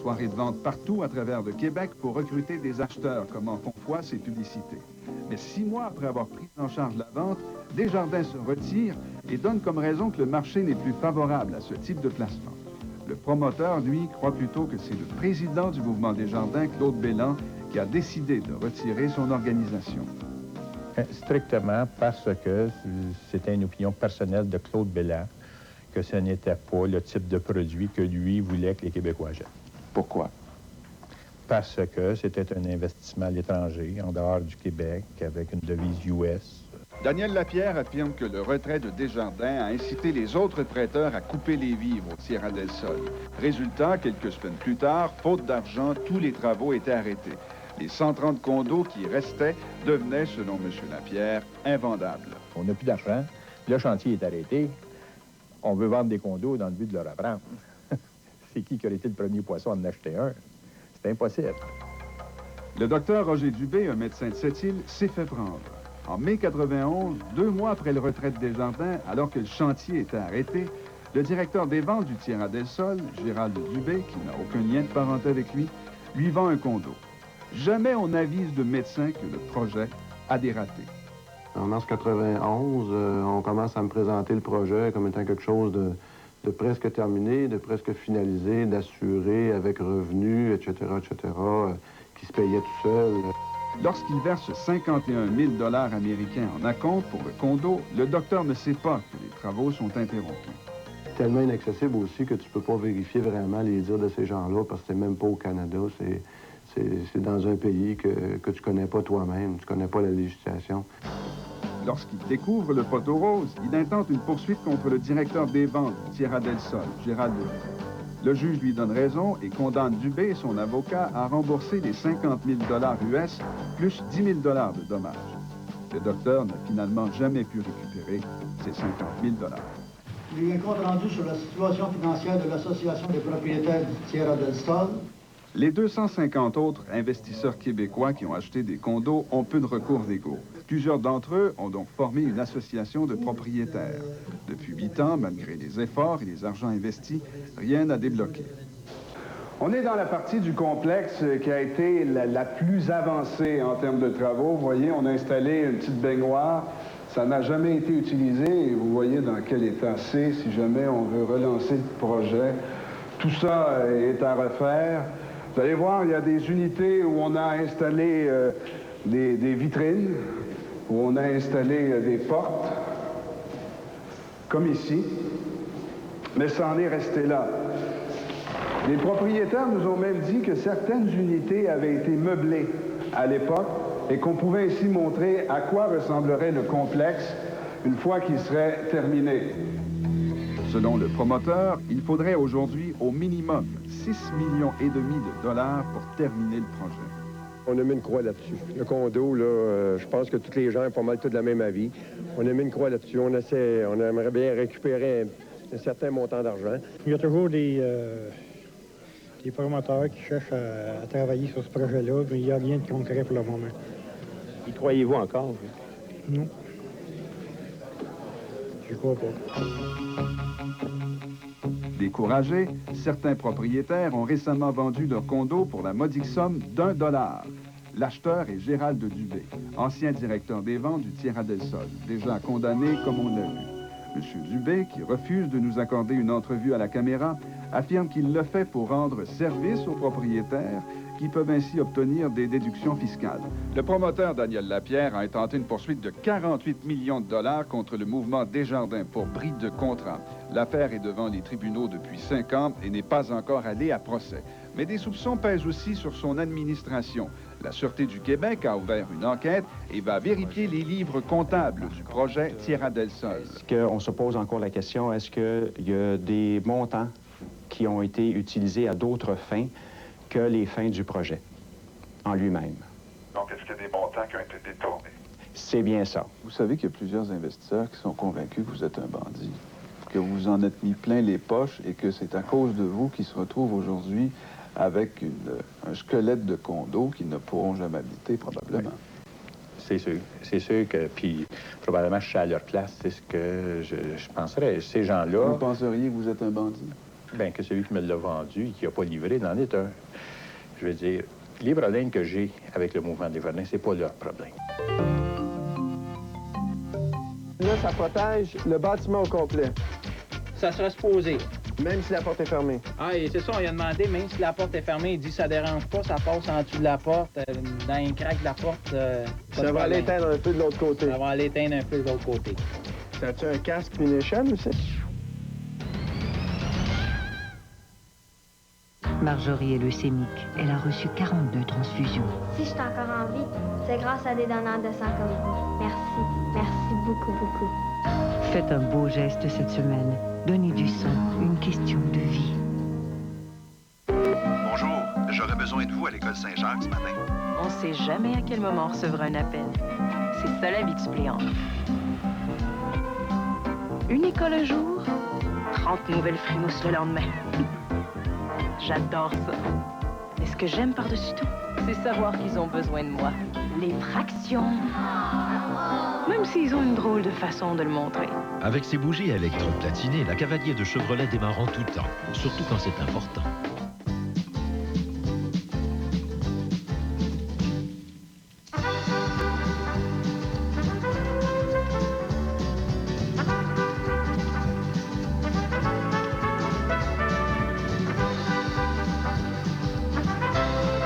soirées de vente partout à travers le Québec pour recruter des acheteurs, comme en font foi ses publicités. Mais 6 mois après avoir pris en charge la vente, Desjardins se retire et donne comme raison que le marché n'est plus favorable à ce type de placement. Le promoteur, lui, croit plutôt que c'est le président du mouvement Desjardins, Claude Bélan, qui a décidé de retirer son organisation. Strictement parce que c'était une opinion personnelle de Claude Bélan que ce n'était pas le type de produit que lui voulait que les Québécois achètent. Pourquoi? Parce que c'était un investissement à l'étranger, en dehors du Québec, avec une devise US. Daniel Lapierre affirme que le retrait de Desjardins a incité les autres prêteurs à couper les vivres au Tierra del Sol. Résultat, quelques semaines plus tard, faute d'argent, tous les travaux étaient arrêtés. Les 130 condos qui restaient devenaient, selon M. Lapierre, invendables. On n'a plus d'argent, le chantier est arrêté, on veut vendre des condos dans le but de le reprendre. C'est qui aurait été le premier poisson à en acheter un? C'est impossible. Le docteur Roger Dubé, un médecin de Sept-Îles, s'est fait prendre. En mai 91, 2 mois après le retrait de Desjardins, alors que le chantier était arrêté, le directeur des ventes du Tierra del Sol, Gérald Dubé, qui n'a aucun lien de parenté avec lui vend un condo. Jamais on n'avise de médecin que le projet a des ratés. En mars 91, on commence à me présenter le projet comme étant quelque chose de presque terminé, de presque finalisé, d'assuré, avec revenus, etc., qui se payait tout seul. Lorsqu'il verse 51 000 $ américains en acompte pour le condo, le docteur ne sait pas que les travaux sont interrompus. Tellement inaccessible aussi que tu peux pas vérifier vraiment les dires de ces gens-là parce que c'est même pas au Canada, c'est dans un pays que tu connais pas toi-même, tu connais pas la législation. Lorsqu'il découvre le poteau rose, il intente une poursuite contre le directeur des ventes du Tierra del Sol, Gérald Dubé. Le juge lui donne raison et condamne Dubé et son avocat à rembourser les 50 000 $ US plus 10 000 $ de dommages. Le docteur n'a finalement jamais pu récupérer ces 50 000 $. Il y a un compte rendu sur la situation financière de l'Association des propriétaires du Tierra del Sol. Les 250 autres investisseurs québécois qui ont acheté des condos ont peu de recours légaux. Plusieurs d'entre eux ont donc formé une association de propriétaires. Depuis 8 ans, malgré les efforts et les argents investis, rien n'a débloqué. On est dans la partie du complexe qui a été la plus avancée en termes de travaux. Vous voyez, on a installé une petite baignoire. Ça n'a jamais été utilisé et vous voyez dans quel état c'est si jamais on veut relancer le projet. Tout ça est à refaire. Vous allez voir, il y a des unités où on a installé des vitrines, où on a installé des portes, comme ici, mais ça en est resté là. Les propriétaires nous ont même dit que certaines unités avaient été meublées à l'époque et qu'on pouvait ainsi montrer à quoi ressemblerait le complexe une fois qu'il serait terminé. Selon le promoteur, il faudrait aujourd'hui au minimum 6,5 millions de dollars pour terminer le projet. On a mis une croix là-dessus. Le condo, là, je pense que tous les gens ont pas mal tout de la même avis. On a mis une croix là-dessus. On aimerait bien récupérer un certain montant d'argent. Il y a toujours des promoteurs qui cherchent à travailler sur ce projet-là, mais il n'y a rien de concret pour le moment. Y croyez-vous encore? Non. Je crois pas. Découragés, certains propriétaires ont récemment vendu leur condo pour la modique somme d'1 $. L'acheteur est Gérald Dubé, ancien directeur des ventes du Tierra del Sol, déjà condamné comme on l'a vu. M. Dubé, qui refuse de nous accorder une entrevue à la caméra, affirme qu'il le fait pour rendre service aux propriétaires qui peuvent ainsi obtenir des déductions fiscales. Le promoteur Daniel Lapierre a intenté une poursuite de 48 millions de $ contre le mouvement Desjardins pour bris de contrat. L'affaire est devant les tribunaux depuis 5 ans et n'est pas encore allée à procès. Mais des soupçons pèsent aussi sur son administration. La Sûreté du Québec a ouvert une enquête et va vérifier les livres comptables du projet Tierra del Sol. On se pose encore la question, est-ce qu'il y a des montants qui ont été utilisés à d'autres fins que les fins du projet en lui-même? Donc, est-ce qu'il y a des montants qui ont été détournés? C'est bien ça. Vous savez qu'il y a plusieurs investisseurs qui sont convaincus que vous êtes un bandit, que vous en êtes mis plein les poches et que c'est à cause de vous qu'ils se retrouvent aujourd'hui avec un squelette de condo qu'ils ne pourront jamais habiter, probablement. Oui. C'est sûr. C'est sûr que, puis probablement, je suis à leur classe, c'est ce que je penserais. Ces gens-là... Vous penseriez que vous êtes un bandit? Bien, que celui qui me l'a vendu et qui n'a pas livré, n'en est un. Je veux dire, les problèmes que j'ai avec le mouvement des Verdins, c'est pas leur problème. Là, ça protège le bâtiment au complet. Ça sera supposé. Même si la porte est fermée. Ah, et c'est ça, on lui a demandé, même si la porte est fermée, il dit ça dérange pas, ça passe en dessous de la porte, dans un crack de la porte. Ça va aller éteindre un peu de l'autre côté. Ça va aller éteindre un peu de l'autre côté. Ça a-tu un casque et une échelle aussi? Marjorie est leucémique. Elle a reçu 42 transfusions. Si je suis encore en vie, c'est grâce à des donneurs de sang comme vous. Merci. Merci beaucoup, beaucoup. Faites un beau geste cette semaine. Donnez du sang, une question de vie. Bonjour, j'aurais besoin de vous à l'école Saint-Jacques ce matin. On sait jamais à quel moment on recevra un appel. C'est ça la vie de suppléante. Une école un jour, 30 nouvelles frimousses le lendemain. J'adore ça. Mais ce que j'aime par-dessus tout, c'est savoir qu'ils ont besoin de moi. Les fractions. Même s'ils ont une drôle de façon de le montrer. Avec ses bougies électroplatinées, la cavalier de Chevrolet démarre en tout temps, surtout quand c'est important.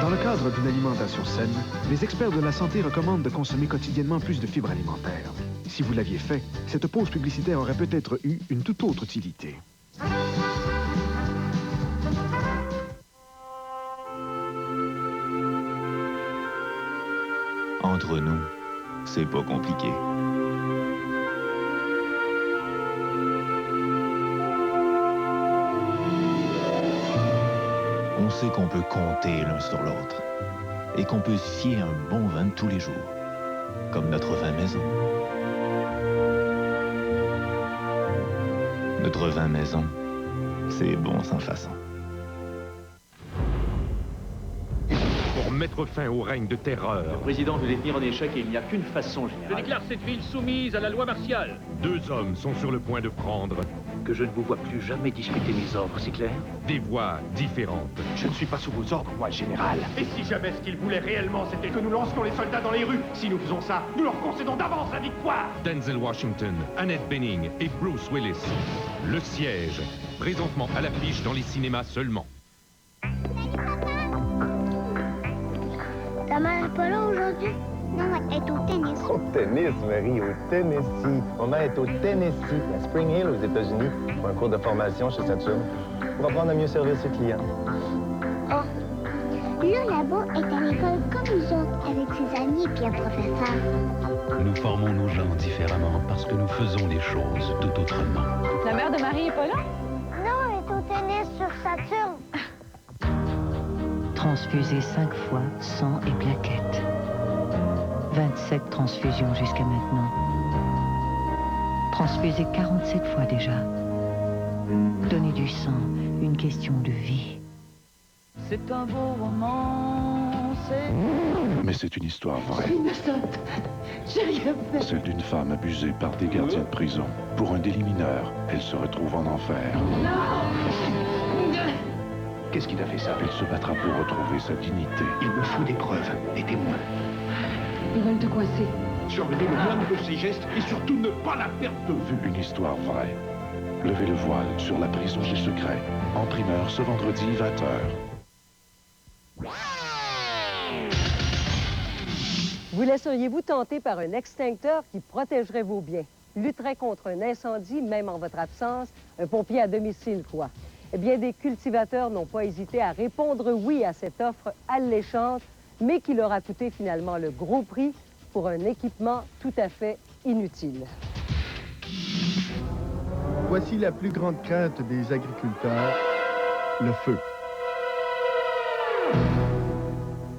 Dans le cadre d'une alimentation saine, les experts de la santé recommandent de consommer quotidiennement plus de fibres alimentaires. Si vous l'aviez fait, cette pause publicitaire aurait peut-être eu une toute autre utilité. Entre nous, c'est pas compliqué. On sait qu'on peut compter l'un sur l'autre et qu'on peut se fier à un bon vin de tous les jours, comme notre vin maison. Notre vin maison, c'est bon sans façon. Pour mettre fin au règne de terreur. Le président veut les tenir en échec et il n'y a qu'une façon, Je général. déclare cette ville soumise à la loi martiale. 2 hommes sont sur le point de prendre Que je ne vous vois plus jamais discuter mes ordres, c'est clair? des voies différentes. Je ne suis pas sous vos ordres, moi, général. Et si jamais ce qu'ils voulaient réellement, c'était que nous lancions les soldats dans les rues? Si nous faisons ça, nous leur concédons d'avance la victoire! Denzel Washington, Annette Bening et Bruce Willis. Le siège, présentement à l'affiche dans les cinémas seulement. Ta mère est pas là aujourd'hui? Non, elle est au tennis. Au tennis, Marie, au Tennessee. Maman est au Tennessee, à Spring Hill, aux États-Unis, pour un cours de formation chez Saturne, pour apprendre à mieux servir ses clients. Oh. Là, là-bas, est à l'école comme nous autres, avec ses amis et un professeur. Nous formons nos gens différemment parce que nous faisons les choses tout autrement. La mère de Marie est pas là? Non, elle est au tennis sur Saturne. Transfusé 5 fois, sang et plaquettes. 27 transfusions jusqu'à maintenant. Transfusé 47 fois déjà. Donner du sang, une question de vie. C'est un beau roman, c'est... Mais c'est une histoire vraie. Innocente. J'ai rien fait. Celle d'une femme abusée par des gardiens de prison. Pour un délit mineur, elle se retrouve en enfer. Non. Qu'est-ce qui t'a fait ça? Elle se battra pour retrouver sa dignité. Il me faut des preuves, des témoins. Ils veulent te coincer. Surveiller le moindre de ses gestes et surtout ne pas la perdre de vue. Une histoire vraie. Levez le voile sur la prison des secrets. En primeur ce vendredi 20h. Vous laisseriez-vous tenter par un extincteur qui protégerait vos biens, lutterait contre un incendie, même en votre absence, un pompier à domicile, quoi? Eh bien, des cultivateurs n'ont pas hésité à répondre oui à cette offre alléchante, mais qui leur a coûté finalement le gros prix pour un équipement tout à fait inutile. Voici la plus grande crainte des agriculteurs, le feu.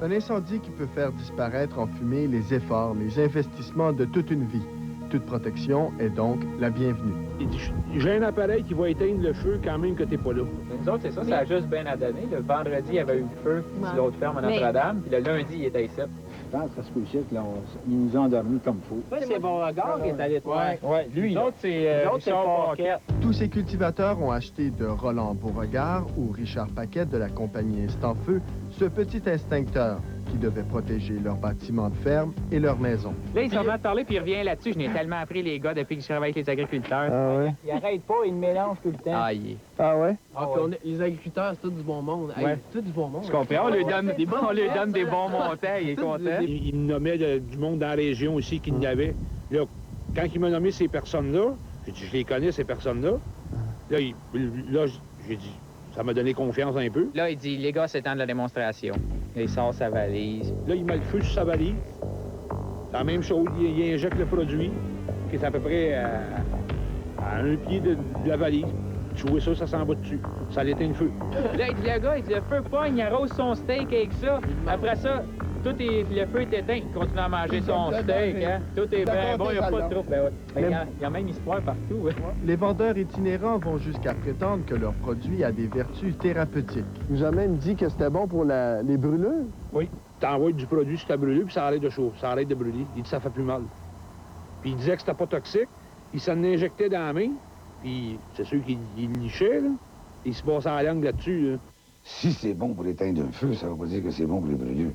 Un incendie qui peut faire disparaître en fumée les efforts, les investissements de toute une vie. Toute protection est donc la bienvenue. J'ai un appareil qui va éteindre le feu quand même que t'es pas là. Nous autres, c'est ça, ça a juste bien à donner. Le vendredi, il y avait eu le feu sur l'autre ferme à Notre-Dame, puis le lundi, il était ici. pense, ça se peut que là, ils nous ont endormis comme il faut. Ça, c'est Beauregard qui est allé toi. Ouais, lui, L'autre, c'est Paquette. Tous ces cultivateurs ont acheté de Roland Beauregard ou Richard Paquette de la compagnie Instant Feu ce petit instincteur qui devait protéger leurs bâtiments de ferme et leurs maisons. Là, ils sont en train de parler, puis il revient là-dessus. Je n'ai tellement appris, les gars, depuis que je travaille avec les agriculteurs. Ah ouais? Ils n'arrêtent pas, ils me mélangent tout le temps. Ah ouais? Les agriculteurs, c'est tout du bon monde. Ouais. Tout du bon monde. Tu comprends? On leur donne des bons montants, il est content. Il me nommait du monde dans la région aussi qu'il y avait. Là, quand il m'a nommé ces personnes-là, j'ai dit, je les connais, ces personnes-là. Là, j'ai dit, ça m'a donné confiance un peu. Là, il dit, les gars, c'est le temps de la démonstration. Il sort sa valise. Là, il met le feu sur sa valise. La même chose, il injecte le produit, qui est à peu près à un pied de la valise. Tu vois ça s'en va dessus. Ça l'éteint le feu. Là, il dit, le gars, il dit, le feu pogne, il arrose son steak avec ça. Après ça, le feu est éteint. Il continue à manger son steak, hein. Tout est bien bon, il n'y a pas de trouble. Il y a même espoir partout. Les vendeurs itinérants vont jusqu'à prétendre que leur produit a des vertus thérapeutiques. Il nous a même dit que c'était bon pour les brûlures. Oui. Tu envoies du produit sur ta brûlure, puis ça arrête de chauffer, ça arrête de brûler. Il dit ça fait plus mal. Puis il disait que c'était pas toxique. Il s'en injectait dans la main, puis c'est sûr qu'il lichait, là. Il se passait la langue là-dessus, là. Si c'est bon pour éteindre un feu, ça veut pas dire que c'est bon pour les brûlures.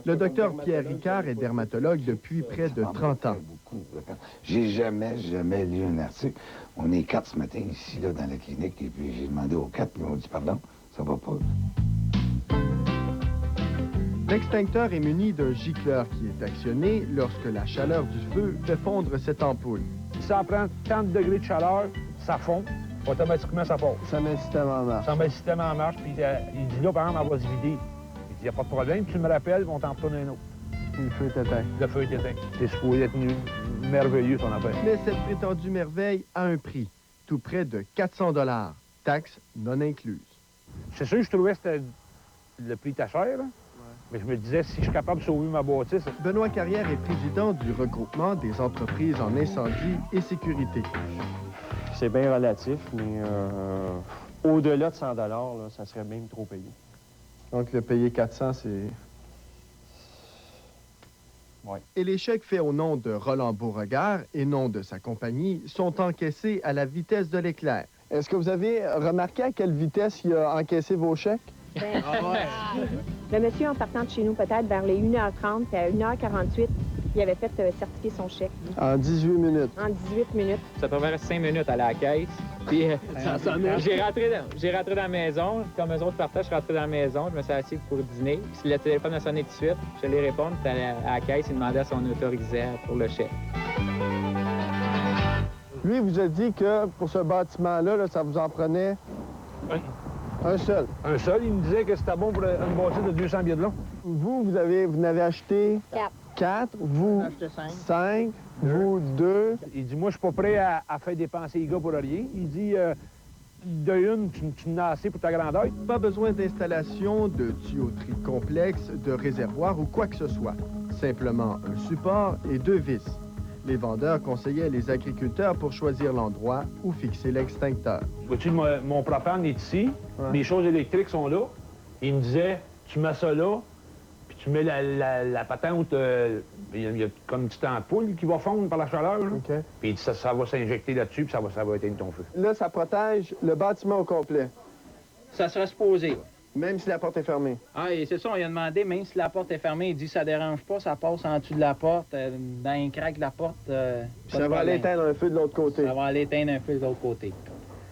Le docteur Pierre Ricard est dermatologue depuis près de 30 ans. J'ai jamais lu un article. On est 4 ce matin ici, là, dans la clinique, et puis j'ai demandé aux 4, puis ils m'ont dit, pardon, ça va pas. L'extincteur est muni d'un gicleur qui est actionné lorsque la chaleur du feu fait fondre cette ampoule. Si ça prend 30 degrés de chaleur, ça fond, automatiquement ça part. Ça met le système en marche. Ça met le système en marche, puis il dit là, par exemple, elle va se vider. Il n'y a pas de problème, tu me rappelles, on t'en retourne un autre. Puis le feu est éteint. Le feu est éteint. C'est supposé être merveilleux, ton affaire. Mais cette prétendue merveille a un prix, tout près de 400 $, taxes non incluses. C'est sûr que je trouvais que c'était le prix était cher, là. Mais je me disais, si je suis capable de sauver ma bâtisse... Benoît Carrière est président du regroupement des entreprises en incendie et sécurité. C'est bien relatif, mais au-delà de 100 $, là, ça serait même trop payé. Donc, le payer 400, c'est... Ouais. Et les chèques faits au nom de Roland Beauregard et non de sa compagnie sont encaissés à la vitesse de l'éclair. Est-ce que vous avez remarqué à quelle vitesse il a encaissé vos chèques? Le monsieur, en partant de chez nous, peut-être vers les 1h30, puis à 1h48, il avait fait certifier son chèque. En 18 minutes. En 18 minutes. Ça traverse 5 minutes à la caisse. Puis j'ai rentré dans la maison. Comme eux autres partaient, je suis rentré dans la maison. Je me suis assis pour dîner. Puis le téléphone a sonné tout de suite. Je l'ai répondu. Puis à la caisse, il demandait si on autorisait pour le chèque. Lui, il vous a dit que pour ce bâtiment-là, là, ça vous en prenait... Un seul. Un seul, il me disait que c'était bon pour une bâtisse de 200 pieds de long. Vous n'avez acheté 4, vous 5, vous 2. Il dit, moi, je suis pas prêt à faire dépenser les gars pour rien. Il dit, de une, tu n'as assez pour ta grandeur. Pas besoin d'installation, de tuyauterie complexe, de réservoir ou quoi que ce soit. Simplement un support et 2 vis. Les vendeurs conseillaient les agriculteurs pour choisir l'endroit où fixer l'extincteur. Vois-tu, mon propane est ici, les choses électriques sont là. Il me disait, tu mets ça là, puis tu mets la patente, il y a comme une petite ampoule qui va fondre par la chaleur. Okay. Puis il dit, ça va s'injecter là-dessus, puis ça va éteindre ton feu. Là, ça protège le bâtiment au complet. Ça serait supposé. Même si la porte est fermée. Ah, et c'est ça, on lui a demandé, même si la porte est fermée, il dit ça dérange pas, ça passe en dessous de la porte, dans un crack de la porte. Ça va aller éteindre un feu de l'autre côté. Ça va aller éteindre un feu de l'autre côté.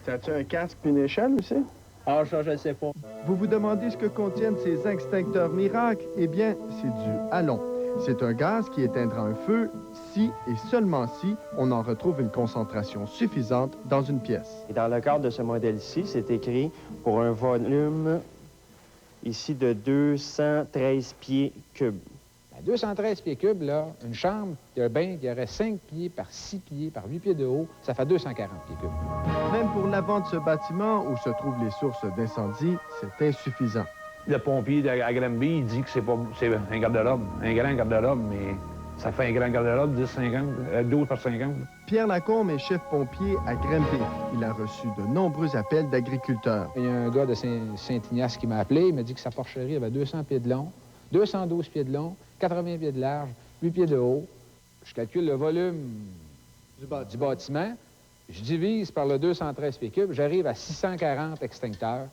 Ça a-tu un casque puis une échelle aussi? Ah, ça, je ne sais pas. Vous vous demandez ce que contiennent ces extincteurs miracles? Eh bien, c'est du halon. C'est un gaz qui éteindra un feu si et seulement si on en retrouve une concentration suffisante dans une pièce. Et dans le cadre de ce modèle-ci, c'est écrit pour un volume ici de 213 pieds cubes. À 213 pieds cubes, là, une chambre, il y aurait 5 pieds par 6 pieds par 8 pieds de haut, ça fait 240 pieds cubes. Même pour l'avant de ce bâtiment où se trouvent les sources d'incendie, c'est insuffisant. Le pompier à Granby, il dit que c'est un garde-robe, un grand garde-robe, mais ça fait un grand garde-robe, 12 par 50. Pierre Lacombe est chef pompier à Granby. Il a reçu de nombreux appels d'agriculteurs. Il y a un gars de Saint-Ignace qui m'a appelé, il m'a dit que sa porcherie avait 200 pieds de long, 212 pieds de long, 80 pieds de large, 8 pieds de haut. Je calcule le volume du bâtiment. Je divise par le 213 pieds cubes. J'arrive à 640 extincteurs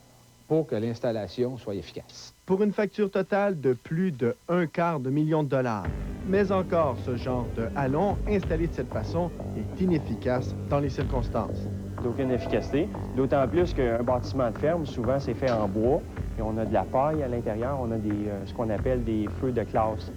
pour que l'installation soit efficace. Pour une facture totale de plus de $250 000 $. Mais encore, ce genre de halon installé de cette façon est inefficace dans les circonstances. D'aucune efficacité, d'autant plus qu'un bâtiment de ferme, souvent, c'est fait en bois, et on a de la paille à l'intérieur, on a ce qu'on appelle des feux de classe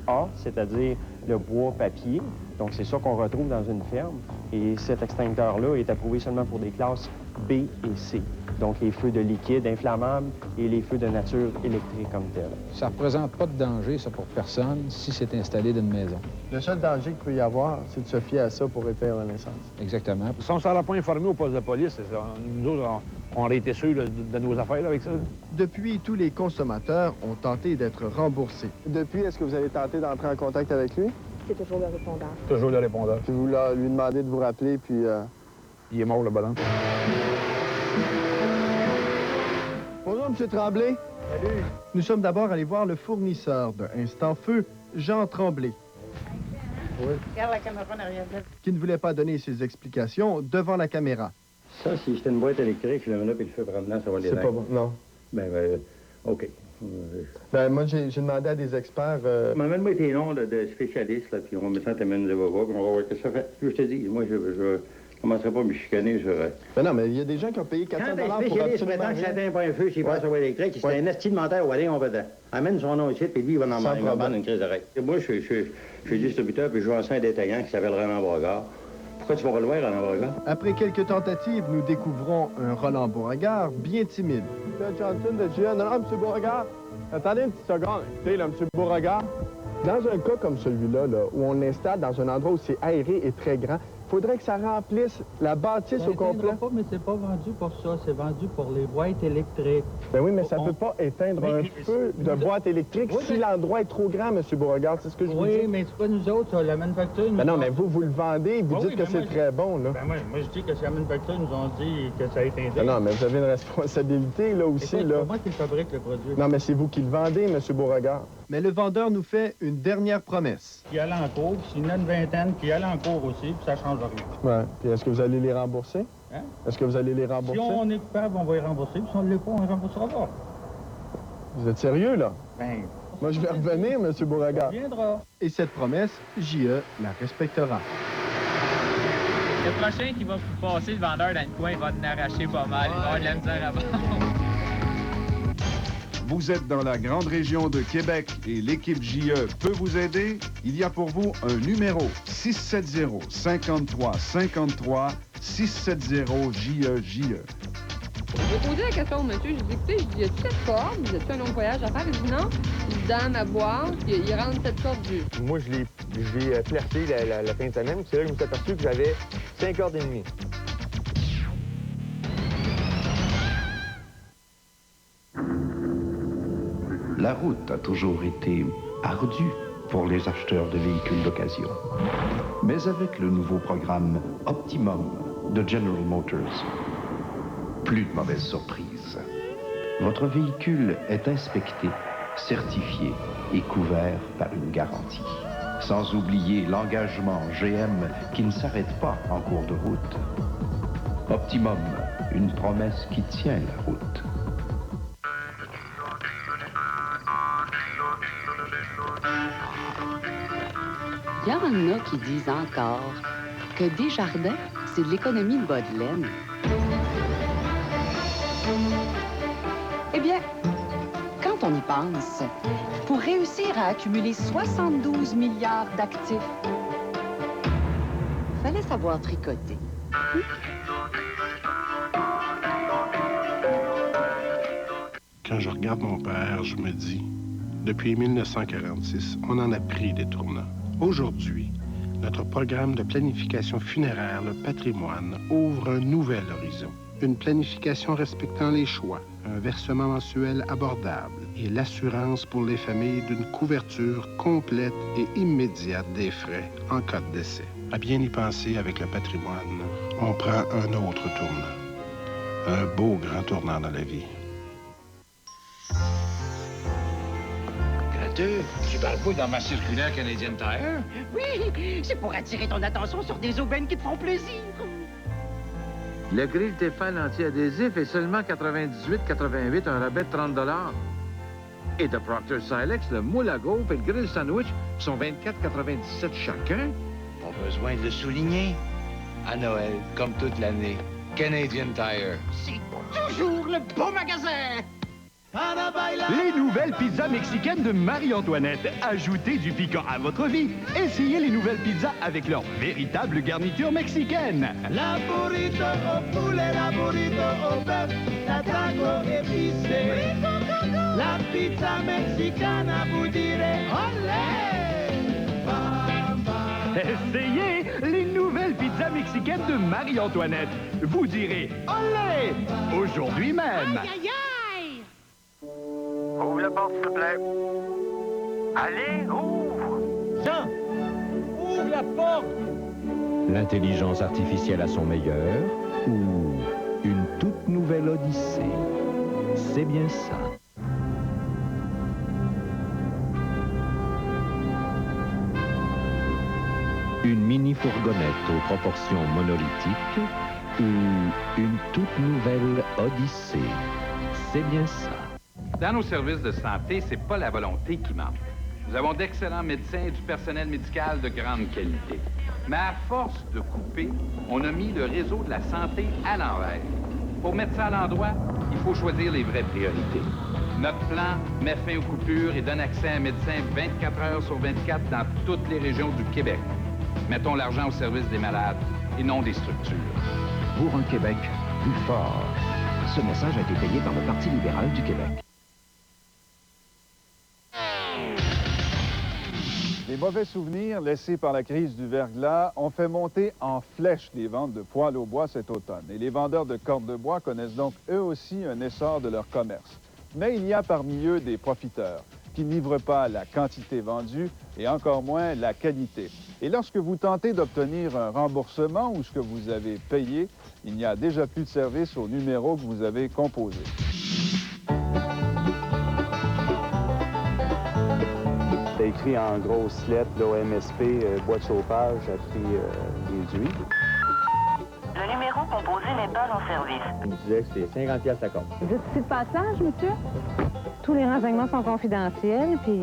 A, c'est-à-dire le bois papier. Donc, c'est ça qu'on retrouve dans une ferme. Et cet extincteur-là est approuvé seulement pour des classes B et C. Donc, les feux de liquide inflammables et les feux de nature électrique comme tel. Ça ne représente pas de danger, ça, pour personne, si c'est installé dans une maison. Le seul danger qu'il peut y avoir, c'est de se fier à ça pour réparer la naissance. Exactement. Si on ne s'en a pas informé au poste de police, nous autres, on aurait été sûrs de nos affaires là, avec ça. Depuis, tous les consommateurs ont tenté d'être remboursés. Depuis, est-ce que vous avez tenté d'entrer en contact avec lui? C'est toujours le répondeur. Toujours le répondeur. Puis vous lui demandez de vous rappeler, puis... Il est mort, le ballon. Bonjour, M. Tremblay. Salut. Nous sommes d'abord allés voir le fournisseur de Instant Feu, Jean Tremblay. Oui. Regarde la caméra en arrière. Qui ne voulait pas donner ses explications devant la caméra. Ça, si c'était une boîte électrique, je le mets là, puis le feu promenant, ça va les C'est pas bon, non. Ben, OK. Ben, moi, j'ai demandé à des experts... M'amène-moi tes noms là, de spécialistes, là, puis on va mettre ça à t'amène le baba, puis on va voir ce que ça fait. Je te dis, moi, je commencerai pas à me chicaner sur... Ben non, mais il y a des gens qui ont payé 400 $. Quand un spécialiste maintenant que ça atteint pas un feu, s'il passe au bois électrique, c'est un esti de menteur, aller, on va dedans. Amène son nom ici, puis lui, il va en prendre une crise d'arrêt. Moi, je suis distributeur, puis je joue un détaillant qui s'appelle Roland Beauregard. Pourquoi tu vas pas le voir, Roland Beauregard? Après quelques tentatives, nous découvrons un Roland Beauregard bien timide. M. Johnson de GA. Non, M. Beauregard, attendez une petite seconde. Écoutez, là, M. Beauregard, dans un cas comme celui-là, là, où on l'installe dans un endroit où c'est aéré et très grand, il faudrait que ça remplisse la bâtisse au complet. Pas, mais c'est pas vendu pour ça. C'est vendu pour les boîtes électriques. Ben oui, mais ça peut pas éteindre un feu de boîte électrique si l'endroit est trop grand, M. Beauregard. C'est ce que je vous dis. Oui, mais c'est pas nous autres, ça. La manufacture... Ben non, mais vous le vendez, vous dites que c'est très bon, là. Ben moi, je dis que si la manufacture nous ont dit que ça éteindrait. Ben non, mais vous avez une responsabilité, là, aussi, là. C'est pas moi qui fabrique le produit. Non, mais c'est vous qui le vendez, M. Beauregard. Mais le vendeur nous fait une dernière promesse. Qui allait en cours, s'il y en a une vingtaine qui allait en cours aussi, puis ça change rien. Ouais. Puis est-ce que vous allez les rembourser? Hein? Est-ce que vous allez les rembourser? Si on est coupable, on va les rembourser, puis si on ne l'est pas, on ne les remboursera pas. Vous êtes sérieux, là? Ben... Moi, je vais revenir, M. Beauregard. Il reviendra. Et cette promesse, J.E. la respectera. Le prochain qui va passer le vendeur dans le coin, il va en arracher pas mal. Il va avoir de la misère à vendre. Vous êtes dans la grande région de Québec et l'équipe JE peut vous aider? Il y a pour vous un numéro 670-5353, 670-JE. J'ai posé la question au monsieur, j'ai dit, écoutez, y a-tu cette corde? Y a-tu un long voyage à faire? Il dit non. Dans ma boîte, il rentre cette corde du. Moi, je l'ai placé la fin de semaine, c'est là que je me suis aperçu que j'avais 5 cordes et demie. La route a toujours été ardue pour les acheteurs de véhicules d'occasion. Mais avec le nouveau programme Optimum de General Motors, plus de mauvaises surprises. Votre véhicule est inspecté, certifié et couvert par une garantie. Sans oublier l'engagement GM qui ne s'arrête pas en cours de route. Optimum, une promesse qui tient la route. Il y en a qui disent encore que Desjardins, c'est de l'économie de bas de laine. Eh bien, quand on y pense, pour réussir à accumuler 72 milliards d'actifs, fallait savoir tricoter. Quand je regarde mon père, je me dis, depuis 1946, on en a pris des tournants. Aujourd'hui, notre programme de planification funéraire, le patrimoine, ouvre un nouvel horizon. Une planification respectant les choix, un versement mensuel abordable et l'assurance pour les familles d'une couverture complète et immédiate des frais en cas de décès. À bien y penser avec le patrimoine, on prend un autre tournant. Un beau grand tournant dans la vie. boiteux. Tu parles pas dans ma circulaire Canadian Tire? Oui, c'est pour attirer ton attention sur des aubaines qui te font plaisir. Le grill Tefal anti-adhésif est seulement 98,88, un rabais de 30 $. Et de Procter Silex, le moule à gaufre et le grill sandwich sont 24,97 chacun. Pas besoin de le souligner. À Noël, comme toute l'année, Canadian Tire. C'est toujours le bon magasin. Les nouvelles pizzas mexicaines de Marie-Antoinette. Ajoutez du piquant à votre vie. Essayez les nouvelles pizzas avec leur véritable garniture mexicaine. La burrito au poulet, la burrito au bœuf, la taco épicée. La pizza mexicana, vous direz olé! Essayez les nouvelles pizzas mexicaines de Marie-Antoinette. Vous direz olé aujourd'hui même. Aïe, aïe, aïe! Ouvre la porte, s'il te plaît. Allez, ouvre! Jean! Ouvre la porte! L'intelligence artificielle à son meilleur ou une toute nouvelle odyssée. C'est bien ça. Une mini-fourgonnette aux proportions monolithiques ou une toute nouvelle odyssée. C'est bien ça. Dans nos services de santé, c'est pas la volonté qui manque. Nous avons d'excellents médecins et du personnel médical de grande qualité. Mais à force de couper, on a mis le réseau de la santé à l'envers. Pour mettre ça à l'endroit, il faut choisir les vraies priorités. Notre plan met fin aux coupures et donne accès à un médecin 24 heures sur 24 dans toutes les régions du Québec. Mettons l'argent au service des malades et non des structures. Pour un Québec plus fort. Ce message a été payé par le Parti libéral du Québec. Les mauvais souvenirs laissés par la crise du verglas ont fait monter en flèche les ventes de poêles au bois cet automne. Et les vendeurs de cordes de bois connaissent donc eux aussi un essor de leur commerce. Mais il y a parmi eux des profiteurs qui ne livrent pas la quantité vendue et encore moins la qualité. Et lorsque vous tentez d'obtenir un remboursement ou ce que vous avez payé, il n'y a déjà plus de service au numéro que vous avez composé. C'est écrit en grosses lettres, là, au MSP, bois de chauffage à prix réduit. Le numéro composé n'est pas en service. Il me disait que c'était 50$ la corde. Vous êtes ici de passage, monsieur? Tous les renseignements sont confidentiels, puis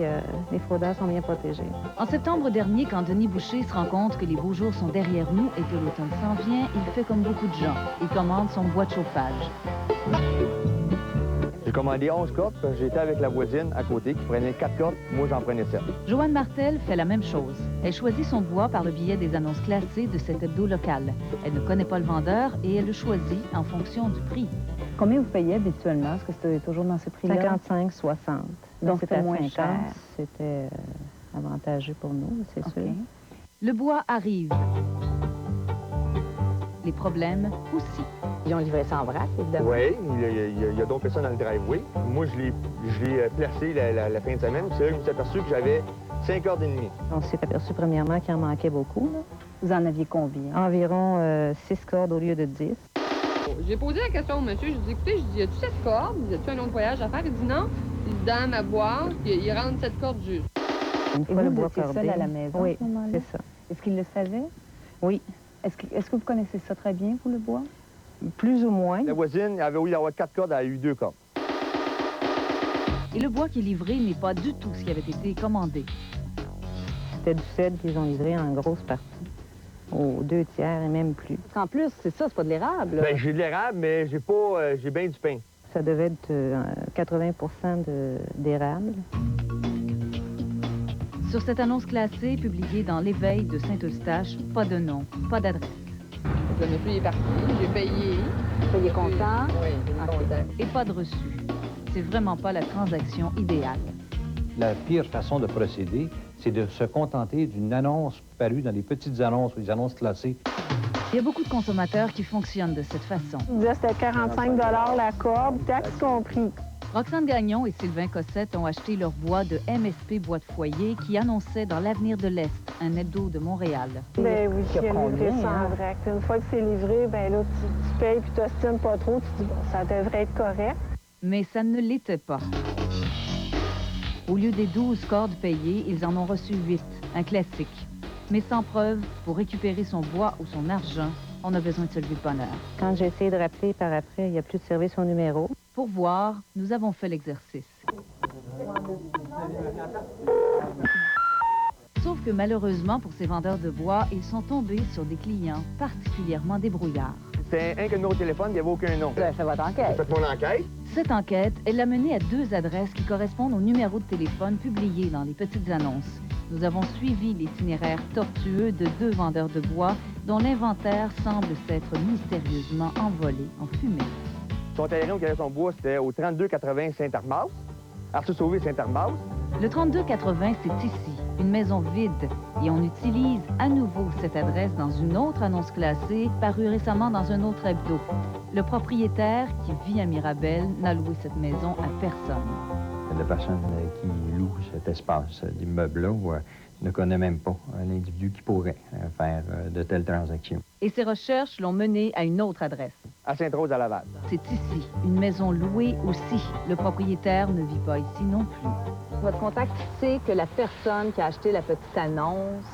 les fraudeurs sont bien protégés. En septembre dernier, quand Denis Boucher se rend compte que les beaux jours sont derrière nous et que l'automne s'en vient, il fait comme beaucoup de gens. Il commande son bois de chauffage. J'ai commandé 11 cordes, j'étais avec la voisine à côté qui prenait 4 cordes, moi j'en prenais 7. Joanne Martel fait la même chose. Elle choisit son bois par le biais des annonces classées de cet hebdo local. Elle ne connaît pas le vendeur et elle le choisit en fonction du prix. Combien vous payez habituellement? Est-ce que c'était toujours dans ces prix-là? 55, 60. Donc c'était moins 50, cher. C'était avantageux pour nous, c'est sûr. Le bois arrive. Les problèmes aussi. Ils ont livré ça en vrac, évidemment. Oui, il y a d'autres personnes dans le driveway. Moi, je l'ai placé la fin de semaine. C'est là que je me suis aperçu que j'avais 5 cordes et demie. On s'est aperçu premièrement qu'il en manquait beaucoup. Là. Vous en aviez combien? Environ 6 cordes au lieu de 10. J'ai posé la question au monsieur, je dis écoutez, y a-tu 7 cordes? Y a-tu un autre voyage à faire? Il dit non. Il dit dans ma boîte, il rentre 7 cordes juste. Une fois, vous étiez seul à la maison oui, à ce moment-là? c'est ça. Est-ce qu'il le savait? Oui. Est-ce que vous connaissez ça très bien, vous, le bois? Plus ou moins. La voisine avait voulu avoir 4 cordes, elle a eu 2 cordes. Et le bois qui est livré n'est pas du tout ce qui avait été commandé. C'était du cèdre qu'ils ont livré en grosse partie. Aux 2 tiers et même plus. En plus, c'est ça, c'est pas de l'érable. Ben, j'ai de l'érable, mais j'ai bien du pain. Ça devait être 80 d'érable. Sur cette annonce classée, publiée dans l'Éveil de Saint-Eustache, pas de nom, pas d'adresse. Le monsieur est parti, j'ai payé. Il est content? Oui, il est content. Et pas de reçu. C'est vraiment pas la transaction idéale. La pire façon de procéder, c'est de se contenter d'une annonce parue dans les petites annonces ou les annonces classées. Il y a beaucoup de consommateurs qui fonctionnent de cette façon. C'était 45 la corde, taxes compris. Roxane Gagnon et Sylvain Cossette ont acheté leur bois de MSP Bois de Foyer qui annonçait dans l'Avenir de l'Est, un hebdo de Montréal. Ben oui, il y a livré ça en vrac. Une fois que c'est livré, ben là, tu payes puis tu t'ostines pas trop, tu dis bon, ça devrait être correct. Mais ça ne l'était pas. Au lieu des 12 cordes payées, ils en ont reçu 8, un classique. Mais sans preuve, pour récupérer son bois ou son argent, on a besoin de se lever de bonne heure. Quand j'ai essayé de rappeler par après, il n'y a plus de service au numéro. Pour voir, nous avons fait l'exercice. Sauf que malheureusement pour ces vendeurs de bois, ils sont tombés sur des clients particulièrement débrouillards. C'était un que numéro de téléphone, il n'y avait aucun nom. Vous avez fait votre enquête. J'ai fait mon enquête. Cette enquête, elle l'a menée à 2 adresses qui correspondent aux numéros de téléphone publiés dans les petites annonces. Nous avons suivi l'itinéraire tortueux de 2 vendeurs de bois dont l'inventaire semble s'être mystérieusement envolé en fumée. Son terrain où il avait son bois, c'était au 3280 Saint-Armas, Arthur Sauvé Saint-Armas. Le 3280, c'est ici, une maison vide, et on utilise à nouveau cette adresse dans une autre annonce classée parue récemment dans un autre hebdo. Le propriétaire, qui vit à Mirabel, n'a loué cette maison à personne. La personne qui loue cet espace d'immeuble-là ne connaît même pas l'individu qui pourrait faire de telles transactions. Et ces recherches l'ont mené à une autre adresse. À Sainte-Rose-à-Laval. C'est ici, une maison louée aussi. Le propriétaire ne vit pas ici non plus. Votre contact sait que la personne qui a acheté la petite annonce,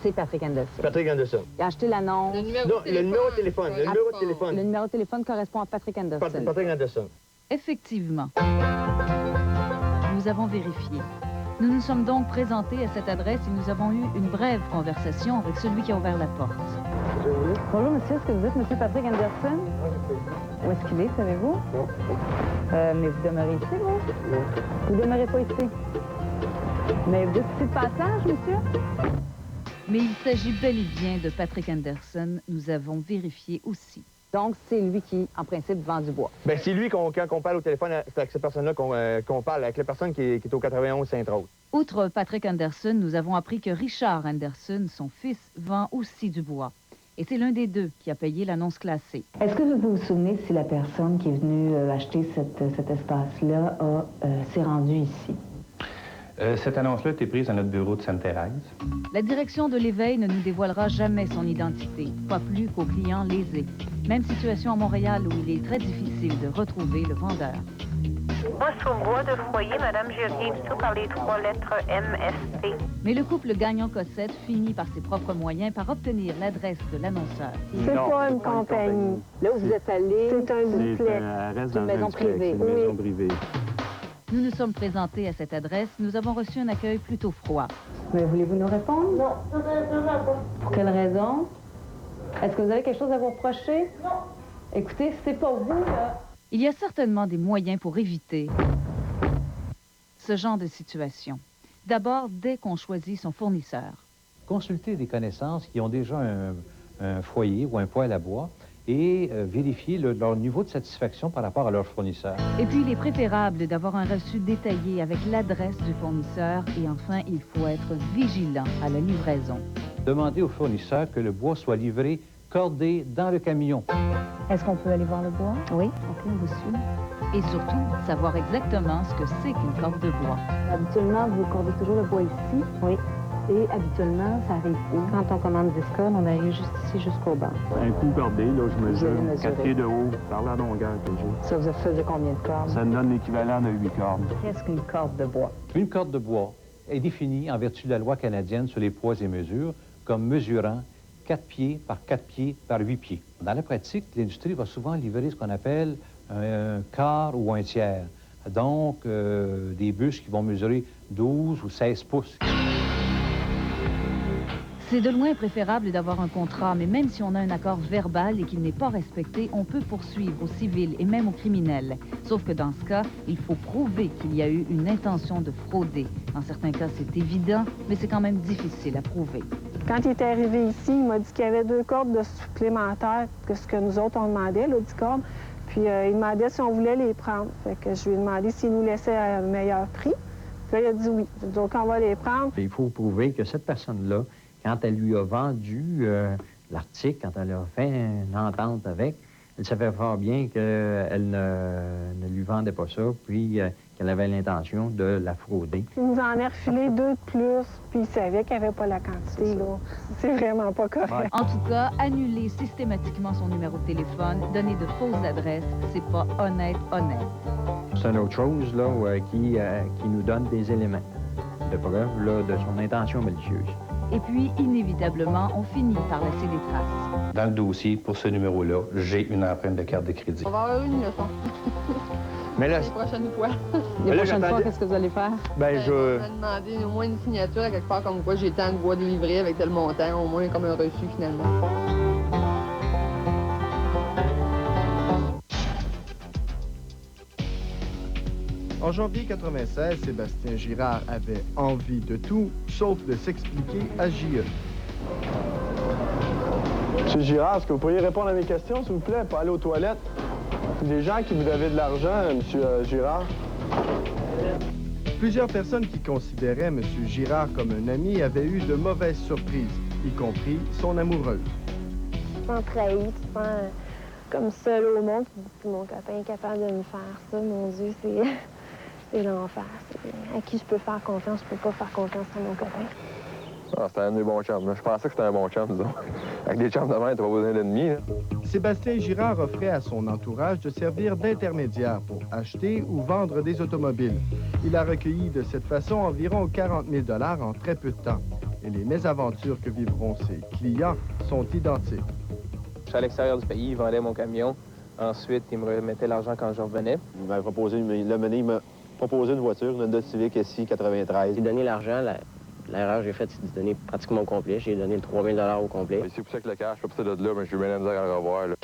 c'est Patrick Anderson. Patrick Anderson. Il a acheté l'annonce. Le numéro de téléphone. Le numéro de téléphone. Le numéro de téléphone correspond à Patrick Anderson. Patrick Anderson. Effectivement. Nous avons vérifié. Nous nous sommes donc présentés à cette adresse et nous avons eu une brève conversation avec celui qui a ouvert la porte. Bonjour, monsieur. Est-ce que vous êtes monsieur Patrick Anderson? Où est-ce qu'il est, savez-vous? Non. Mais vous demeurez ici, vous? Non. Vous demeurez pas ici? Mais vous êtes ici de passage, monsieur? Mais il s'agit bel et bien de Patrick Anderson. Nous avons vérifié aussi. Donc, c'est lui qui, en principe, vend du bois. Bien, c'est lui, quand on parle au téléphone, c'est avec cette personne-là qu'on parle, avec la personne qui est au 91 Sainte-Rose. Outre Patrick Anderson, nous avons appris que Richard Anderson, son fils, vend aussi du bois. Et c'est l'un des 2 qui a payé l'annonce classée. Est-ce que vous vous souvenez si la personne qui est venue acheter cet espace-là s'est rendue ici? Cette annonce-là a été prise à notre bureau de Sainte-Thérèse. La direction de l'éveil ne nous dévoilera jamais son identité, pas plus qu'aux clients lésés. Même situation à Montréal où il est très difficile de retrouver le vendeur. Bois sur bois de foyer, Madame, j'ai rien du tout par les 3 lettres MSP. Mais le couple Gagnon-Cossette finit par ses propres moyens par obtenir l'adresse de l'annonceur. C'est pas une compagnie. Là où vous êtes allé, c'est un duplex. C'est une maison privée. C'est une maison privée. Nous nous sommes présentés à cette adresse. Nous avons reçu un accueil plutôt froid. Mais voulez-vous nous répondre? Non, Pour quelle raison? Est-ce que vous avez quelque chose à vous reprocher? Non. Écoutez, c'est pas vous, là. Il y a certainement des moyens pour éviter ce genre de situation. D'abord, dès qu'on choisit son fournisseur. Consulter des connaissances qui ont déjà un foyer ou un poêle à bois et vérifier leur niveau de satisfaction par rapport à leur fournisseur. Et puis, il est préférable d'avoir un reçu détaillé avec l'adresse du fournisseur. Et enfin, il faut être vigilant à la livraison. Demander au fournisseur que le bois soit livré cordé dans le camion. Est-ce qu'on peut aller voir le bois? Oui. OK, on vous suit. Et surtout, savoir exactement ce que c'est qu'une corde de bois. Habituellement, vous cordez toujours le bois ici? Oui. Et habituellement, ça arrive où? Quand on commande 10 cordes, on arrive juste ici, jusqu'au bas. Un coup cordé, là, je mesure mesurer. 4 pieds de haut par la longueur que j'ai. Ça vous faisait combien de cordes? Ça me donne l'équivalent de 8 cordes. Qu'est-ce qu'une corde de bois? Une corde de bois est définie en vertu de la loi canadienne sur les poids et mesures comme mesurant 4 pieds par 4 pieds par 8 pieds. Dans la pratique, l'industrie va souvent livrer ce qu'on appelle un quart ou un tiers. Donc, des bûches qui vont mesurer 12 ou 16 pouces. C'est de loin préférable d'avoir un contrat, mais même si on a un accord verbal et qu'il n'est pas respecté, on peut poursuivre au civil et même au criminel. Sauf que dans ce cas, il faut prouver qu'il y a eu une intention de frauder. Dans certains cas, c'est évident, mais c'est quand même difficile à prouver. Quand il est arrivé ici, il m'a dit qu'il y avait 2 cordes de supplémentaires que ce que nous autres, on demandait, là, 10 cordes. Puis il demandait si on voulait les prendre. Fait que je lui ai demandé s'il nous laissait à un meilleur prix. Puis là, il a dit oui. Donc, on va les prendre. Il faut prouver que cette personne-là, quand elle lui a vendu l'article, quand elle a fait une entente avec, elle savait fort bien qu'elle ne lui vendait pas ça, puis qu'elle avait l'intention de la frauder. Il nous en a refilé 2 de plus, puis il savait qu'il n'y avait pas la quantité, là. C'est vraiment pas correct. Ouais. En tout cas, annuler systématiquement son numéro de téléphone, donner de fausses adresses, c'est pas honnête. C'est une autre chose là, qui nous donne des éléments de preuve là, de son intention malicieuse. Et puis, inévitablement, on finit par laisser des traces. Dans le dossier, pour ce numéro-là, j'ai une empreinte de carte de crédit. On va avoir une leçon. Mais là, Les prochaines fois. Les prochaines fois, qu'est-ce que vous allez faire? Ben, je... On a demandé au moins une signature à quelque part comme quoi j'ai tant de bois délivrés avec tel montant, au moins comme un reçu finalement. En janvier 1996, Sébastien Girard avait envie de tout, sauf de s'expliquer à J.E. Monsieur Girard, est-ce que vous pourriez répondre à mes questions, s'il vous plaît, pas aller aux toilettes? Des gens qui vous devaient de l'argent, Monsieur Girard. Plusieurs personnes qui considéraient M. Girard comme un ami avaient eu de mauvaises surprises, y compris son amoureuse. Tu te sens trahi, tu te sens comme seul au monde. Puis mon copain est capable de me faire ça, mon Dieu, c'est l'enfer. À qui je peux faire confiance, je peux pas faire confiance à mon copain. Ah, c'était un des bons chums. Je pensais que c'était un bon chum, disons. Avec des chums de main, t'as pas besoin d'ennemis. Sébastien Girard offrait à son entourage de servir d'intermédiaire pour acheter ou vendre des automobiles. Il a recueilli de cette façon environ 40 000 $ en très peu de temps. Et les mésaventures que vivront ses clients sont identiques. Je suis à l'extérieur du pays, il vendait mon camion. Ensuite, il me remettait l'argent quand je revenais. Il m'a proposé une voiture, une Honda Civic SI 93. J'ai donné l'argent. L'erreur que j'ai faite, c'est de donner pratiquement au complet. J'ai donné le 3 000 $ au complet. C'est pour ça que le cash, je peux pas de là, mais je suis bien à dire à le revoir. Là.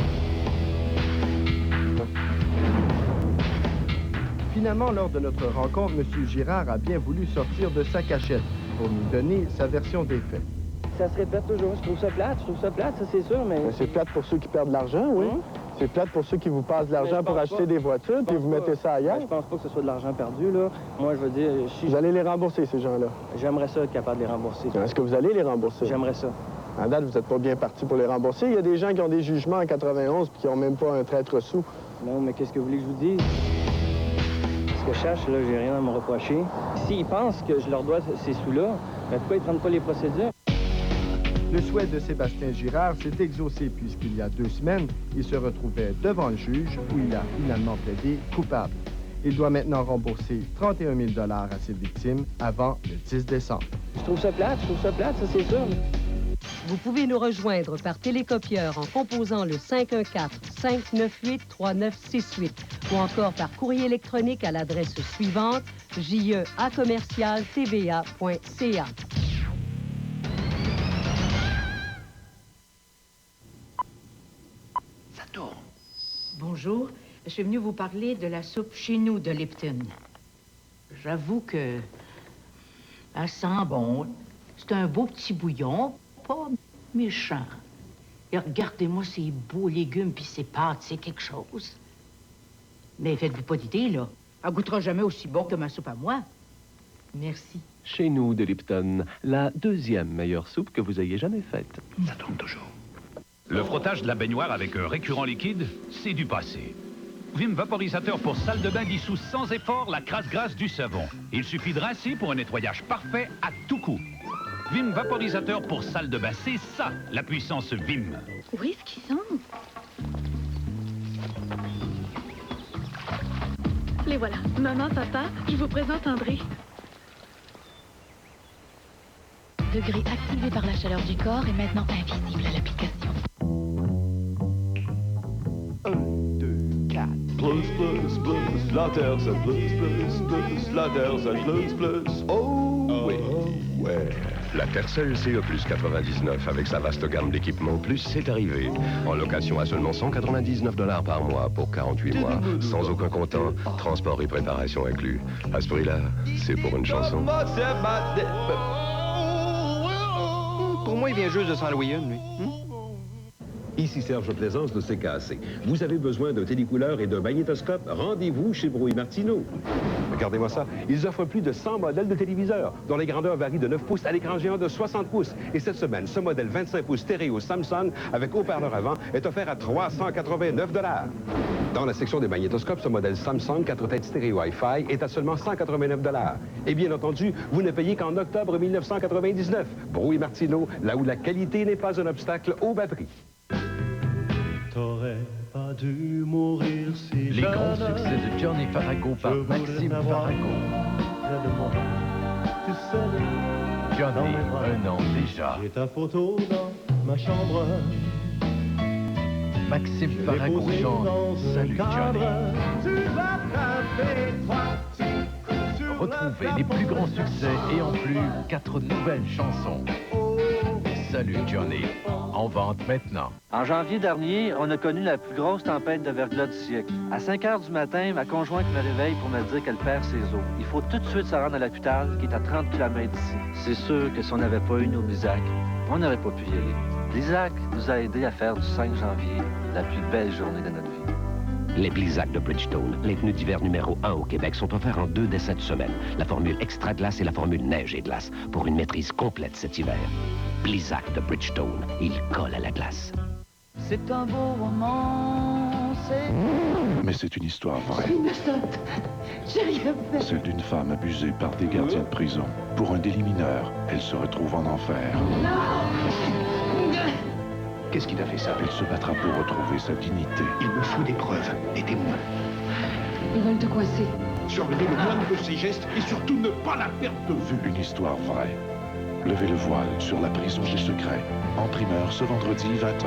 Finalement, lors de notre rencontre, M. Girard a bien voulu sortir de sa cachette pour nous donner sa version des faits. Ça se répète toujours. Je trouve ça plate, ça c'est sûr, mais... C'est plate pour ceux qui perdent de l'argent, oui. C'est plate pour ceux qui vous passent de l'argent pour acheter des voitures, puis vous mettez ça ailleurs. Je pense pas que ce soit de l'argent perdu, là. Moi, je veux dire... Vous allez les rembourser, ces gens-là? J'aimerais ça être capable de les rembourser. Est-ce que vous allez les rembourser? J'aimerais ça. En date, vous n'êtes pas bien parti pour les rembourser. Il y a des gens qui ont des jugements en 91 puis qui n'ont même pas un traître sous. Non, mais qu'est-ce que vous voulez que je vous dise? Ce que je cherche, là, j'ai rien à me reprocher. S'ils pensent que je leur dois ces sous-là, ben pourquoi ils ne prennent pas les procédures? Le souhait de Sébastien Girard s'est exaucé puisqu'il y a 2 semaines, il se retrouvait devant le juge où il a finalement plaidé coupable. Il doit maintenant rembourser 31 000 $ à ses victimes avant le 10 décembre. Je trouve ça plate, ça c'est sûr. Vous pouvez nous rejoindre par télécopieur en composant le 514-598-3968 ou encore par courrier électronique à l'adresse suivante je@commercial-tva.ca. Ça tourne. Bonjour, je suis venue vous parler de la soupe chez nous de Lipton. J'avoue que elle sent bon. C'est un beau petit bouillon, pas méchant. Et regardez-moi ces beaux légumes puis ces pâtes, c'est quelque chose. Mais faites-vous pas d'idée, là. Elle goûtera jamais aussi bon que ma soupe à moi. Merci. Chez nous, de Lipton, la 2e meilleure soupe que vous ayez jamais faite. Ça tourne toujours. Le frottage de la baignoire avec un récurrent liquide, c'est du passé. Vim vaporisateur pour salle de bain dissout sans effort la crasse grasse du savon. Il suffit de rincer pour un nettoyage parfait à tout coup. Vim vaporisateur pour salle de bain, c'est ça, la puissance Vim. Où est-ce qu'ils sont? Les voilà. Maman, papa, je vous présente André. Degré activé par la chaleur du corps et maintenant invisible à l'application. 1, 2, 4. Plus, plus, plus, la terre c'est plus, plus, plus, la terre c'est plus, plus. Oh, oui. Ouais. La Tercel CE Plus 99 avec sa vaste gamme d'équipements Plus, c'est arrivé. En location à seulement 199 $ par mois pour 48 mois, sans aucun comptant, transport et préparation inclus. À ce prix-là, c'est pour une chanson. Pour moi, il vient juste de s'en louer une, lui. Ici Serge Plaisance de CKAC. Vous avez besoin d'un télécouleur et d'un magnétoscope? Rendez-vous chez Brouille Martineau. Regardez-moi ça. Ils offrent plus de 100 modèles de téléviseurs, dont les grandeurs varient de 9 pouces à l'écran géant de 60 pouces. Et cette semaine, ce modèle 25 pouces stéréo Samsung avec haut-parleur avant est offert à 389 $. Dans la section des magnétoscopes, ce modèle Samsung 4 têtes stéréo Hi-Fi est à seulement 189 $. Et bien entendu, vous ne payez qu'en octobre 1999. Brouille Martineau, là où la qualité n'est pas un obstacle au bas prix. T'aurais pas dû mourir si Les grands succès de Johnny Farago par Maxime Farago. Johnny, un an déjà. J'ai ta photo dans ma chambre. Maxime Farago chante Salut Johnny. Retrouvez les plus grands succès et en plus 4 nouvelles chansons. Salut Johnny, en vente maintenant. En janvier dernier, on a connu la plus grosse tempête de verglas du siècle. À 5 heures du matin, ma conjointe me réveille pour me dire qu'elle perd ses os. Il faut tout de suite se rendre à l'hôpital, qui est à 30 km d'ici. C'est sûr que si on n'avait pas eu nos Blizac, on n'aurait pas pu y aller. Blizac nous a aidés à faire du 5 janvier la plus belle journée de notre vie. Les Blizac de Bridgestone, les pneus d'hiver numéro 1 au Québec, sont offerts en 2 dès cette semaine. La formule Extra Glace et la formule Neige et Glace, pour une maîtrise complète cet hiver. Blizac de Bridgestone, il colle à la glace. C'est un beau roman, c'est... Mais c'est une histoire vraie. Innocente. J'ai rien fait. Celle d'une femme abusée par des gardiens de prison. Pour un délit mineur, elle se retrouve en enfer. Qu'est-ce qui t'a fait ça? Elle se battra pour retrouver sa dignité. Il me faut des preuves, des témoins. Ils veulent te coincer. Surveiller le moindre de ses gestes et surtout ne pas la perdre de vue. Une histoire vraie. Levez le voile sur la prison des secrets. En primeur ce vendredi 20h.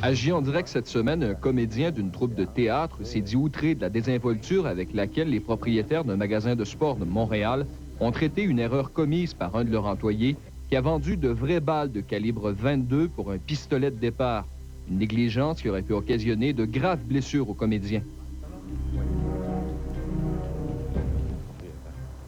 Agi en direct cette semaine, un comédien d'une troupe de théâtre s'est dit outré de la désinvolture avec laquelle les propriétaires d'un magasin de sport de Montréal ont traité une erreur commise par un de leurs employés qui a vendu de vraies balles de calibre 22 pour un pistolet de départ. Une négligence qui aurait pu occasionner de graves blessures au comédien.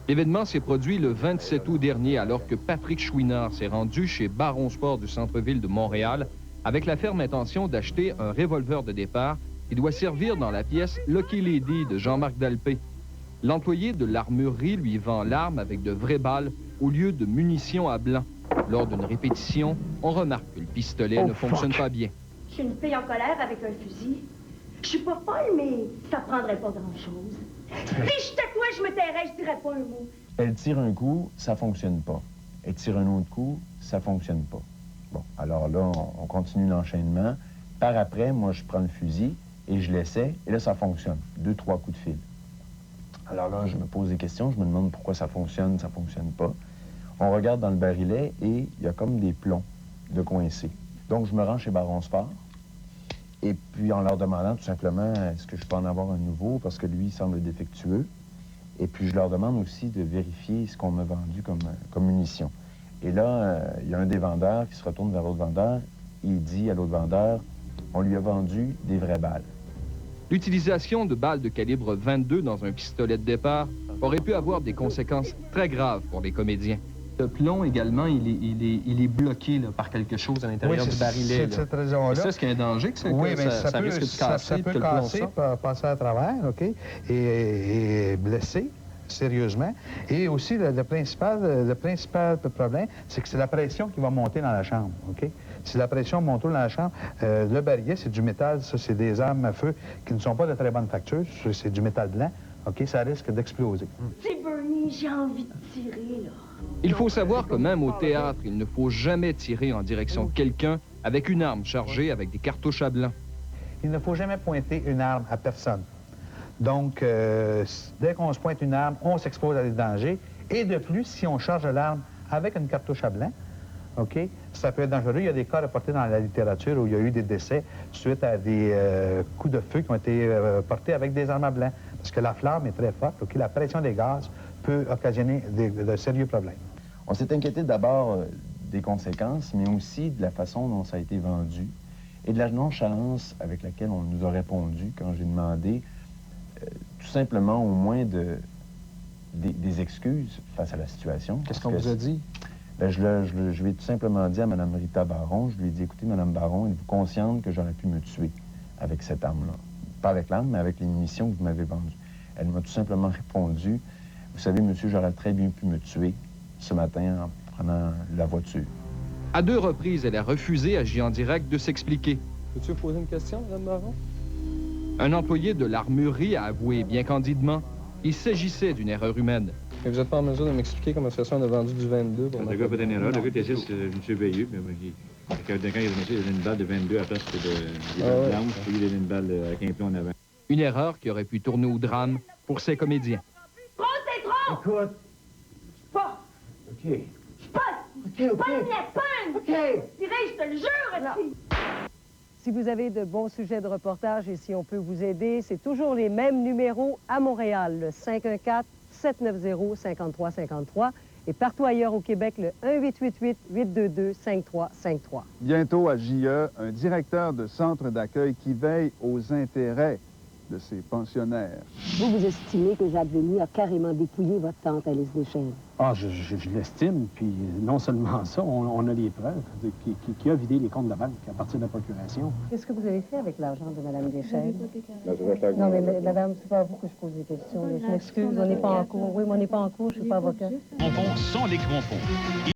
L'événement s'est produit le 27 août dernier alors que Patrick Chouinard s'est rendu chez Baron Sport du centre-ville de Montréal avec la ferme intention d'acheter un revolver de départ qui doit servir dans la pièce Lucky Lady de Jean-Marc Dalpé. L'employé de l'armurerie lui vend l'arme avec de vraies balles au lieu de munitions à blanc. Lors d'une répétition, on remarque que le pistolet ne fonctionne pas bien. Je suis une fille en colère avec un fusil. Je suis pas folle, mais ça prendrait pas grand-chose. Si j'étais toi, je me tairais, je dirais pas un mot. Elle tire un coup, ça fonctionne pas. Elle tire un autre coup, ça fonctionne pas. Bon, alors là, on continue l'enchaînement. Par après, moi, je prends le fusil et je l'essaie, et là, ça fonctionne. 2-3 coups de fil. Alors là, je me pose des questions, je me demande pourquoi ça fonctionne pas. On regarde dans le barillet et il y a comme des plombs de coincés. Donc, je me rends chez Baron Sport. Et puis, en leur demandant tout simplement, est-ce que je peux en avoir un nouveau, parce que lui, il semble défectueux. Et puis, je leur demande aussi de vérifier ce qu'on m'a vendu comme munitions. Et là, il y a un des vendeurs qui se retourne vers l'autre vendeur. Il dit à l'autre vendeur, on lui a vendu des vraies balles. L'utilisation de balles de calibre 22 dans un pistolet de départ aurait pu avoir des conséquences très graves pour les comédiens. Le plomb également, il est bloqué là, par quelque chose à l'intérieur du barillet. C'est cette raison-là. Et ça, ce qui est un danger, que oui, mais ça risque de casser, ça peut casser, passer à travers, OK, et blesser sérieusement. Et aussi, le principal problème, c'est que c'est la pression qui va monter dans la chambre, OK? Si la pression monte dans la chambre, le barillet, c'est du métal, ça, c'est des armes à feu qui ne sont pas de très bonne facture, c'est du métal blanc, OK? Ça risque d'exploser. C'est Bernie, j'ai envie de tirer, là. Il faut savoir que même au théâtre, il ne faut jamais tirer en direction de quelqu'un avec une arme chargée avec des cartouches à blanc. Il ne faut jamais pointer une arme à personne. Donc, dès qu'on se pointe une arme, on s'expose à des dangers. Et de plus, si on charge l'arme avec une cartouche à blanc, OK, ça peut être dangereux. Il y a des cas reportés dans la littérature où il y a eu des décès suite à des coups de feu qui ont été portés avec des armes à blanc. Parce que la flamme est très forte, OK, la pression des gaz peut occasionner de sérieux problèmes. On s'est inquiété d'abord des conséquences, mais aussi de la façon dont ça a été vendu et de la nonchalance avec laquelle on nous a répondu quand j'ai demandé tout simplement au moins des excuses face à la situation. Qu'est-ce qu'on vous a dit? Bien, je lui ai tout simplement dit à Mme Rita Baron, je lui ai dit, écoutez, Mme Baron, êtes-vous consciente que j'aurais pu me tuer avec cette arme-là? Pas avec l'arme, mais avec les munitions que vous m'avez vendues. Elle m'a tout simplement répondu, vous savez, monsieur, j'aurais très bien pu me tuer ce matin en prenant la voiture. À 2 reprises, elle a refusé à J en direct de s'expliquer. Peux-tu vous poser une question, Mme Baron? Un employé de l'armurerie a avoué bien candidement qu'il s'agissait d'une erreur humaine. Mais vous n'êtes pas en mesure de m'expliquer comment ça se fait on a vendu du 22 pour Le gars peut une erreur. Le gars était ici, c'est M. Veilleux. Quand il a une balle de 22 à la place de balles blanches, puis il a une balle avec un plomb en avant. Une erreur qui aurait pu tourner au drame pour ces comédiens. Trop, c'est trop! Écoute. Pas! OK. Je passe! OK. Pogne la pogne! OK. Tirais, je te le jure, aussi! Si vous avez de bons sujets de reportage et si on peut vous aider, c'est toujours les mêmes numéros à Montréal, le 514-790-5353 et partout ailleurs au Québec, le 1-888-822-5353. Bientôt à JE, un directeur de centre d'accueil qui veille aux intérêts de ses pensionnaires. Vous estimez que Jacques Denis a carrément dépouillé votre tante Alice Deschênes? Ah, je l'estime, puis non seulement ça, on a les preuves qui a vidé les comptes de la banque à partir de la procuration. Qu'est-ce que vous avez fait avec l'argent de Mme Deschênes? Non, mais madame, c'est pas à vous que je pose des questions. Je m'excuse, on n'est pas en cours. Oui, mais on n'est pas en cours, je ne suis pas avocat. Sans les crampons.